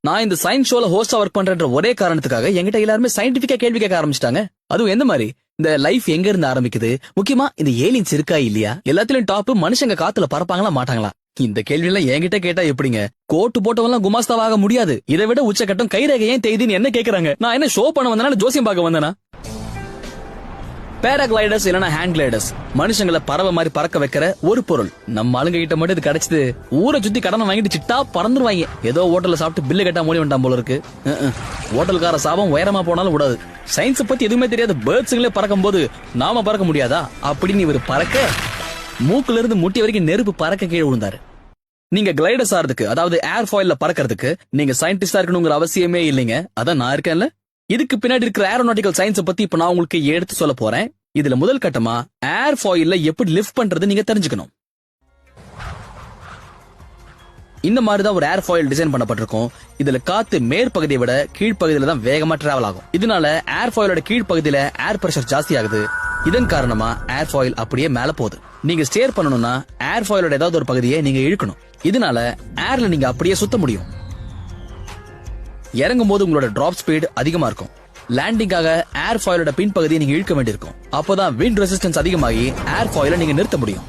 நான் இந்த சயின்ஸ் ஷோல ஹோஸ்டா ஒர்க் பண்றேன்ற ஒரே காரணத்துக்காக என்கிட்ட எல்லாருமே சயின்டிபிக்கா கேள்வி கேட்க ஆரம்பிச்சிட்டாங்க. அதுவும் எந்த மாதிரி, இந்த லைஃப் எங்க இருந்து ஆரம்பிக்குது, முக்கியமா இந்த ஏலியன்ஸ் இருக்கா இல்லையா, எல்லாத்திலும் டாப் மனுஷங்க காத்துல பறப்பாங்களா மாட்டாங்களா, இந்த கேள்வி எல்லாம் என்கிட்ட கேட்டா எப்படிங்க? கோட்டு போட்டவெல்லாம் குமாஸ்தாவாக முடியாது. இதை விட உச்சக்கட்டம் கைரேகை ஏன் தேய்துன்னு என்ன கேக்குறாங்க. நான் என்ன ஷோ பண்ண வந்தனா ஜோசியம் பார்க்க வந்தனா? பேராகிளைடர்ஸ் இல்லனா ஹேண்ட் கிளைடர்ஸ், மனுஷங்களை பறவை மாதிரி பறக்க வைக்கிற ஒரு பொருள். நம்ம ஆளுங்க கிட்ட மட்டும் இது கிடைச்சது ஊரை சுத்தி கடனை வாங்கிட்டு சிட்டா பறந்துருவாங்க. ஏதோ ஹோட்டல்ல சாப்பிட்டு பில்லு கட்டா மூடி வேண்டாம் போல இருக்கு. ஹோட்டல்கார சாபம் உயரமா போனாலும் விடாது. சயின்ஸ் பத்தி எதுவுமே தெரியாத பேர்ட்ஸுங்களே பறக்கும் போது நாம பறக்க முடியாதா அப்படின்னு இவர் பறக்க, மூக்குல இருந்து முட்டி வரைக்கும் நெருப்பு பறக்க கீழே விழுந்தாரு. நீங்க கிளைடர்ஸ் ஆறதுக்கு, அதாவது ஏர் ஃபாயில்ல பறக்கிறதுக்கு நீங்க சயின்டிஸ்டா இருக்கணுங்கிற அவசியமே இல்லைங்க. அதான் நான் இருக்கேன்ல. இதுக்கு பின்னாடி இருக்கிற ஏரோநாட்டிக்கல் சயின்ஸ் பத்தி இப்ப நான் உங்களுக்கு எடுத்து சொல்ல போறேன். இதுல முதல் கட்டமா ஏர் ஃபாயில்ல எப்படி லிஃப்ட் பண்றது நீங்க தெரிஞ்சுக்கணும். இந்த மாதிரிதான் ஒரு ஏர் ஃபாயில் டிசைன் பண்ணப்பட்டிருக்கும். இதுல காத்து மேற்பகுதியை விட கீழ்ப்பகுதியில தான் வேகமா டிராவல் ஆகும். இதனால ஏர் ஃபாயிலோட கீழ்ப்பகுதியில ஏர் பிரஷர் ஜாஸ்தி ஆகுது. இதன் காரணமா ஏர் ஃபாயில் அப்படியே மேல போகுது. நீங்க ஸ்டேர் பண்ணணும்னா ஏர் ஃபாயிலோட ஏதாவது ஒரு பகுதியை நீங்க இழுக்கணும். இதனால ஏர்ல நீங்க அப்படியே சுத்த முடியும். இறங்கும் போது உங்களோட டிராப் ஸ்பீட் அதிகமா இருக்கும். லேண்டிங்காக ஏர் ஃபாயிலோட பின்பகுதியை நீங்க இழுக்க வேண்டியிருக்கும். அப்போதான் விண்ட் ரெசிஸ்டன்ஸ் அதிகமாகி ஏர் ஃபாயிலை நீங்க நிறுத்த முடியும்.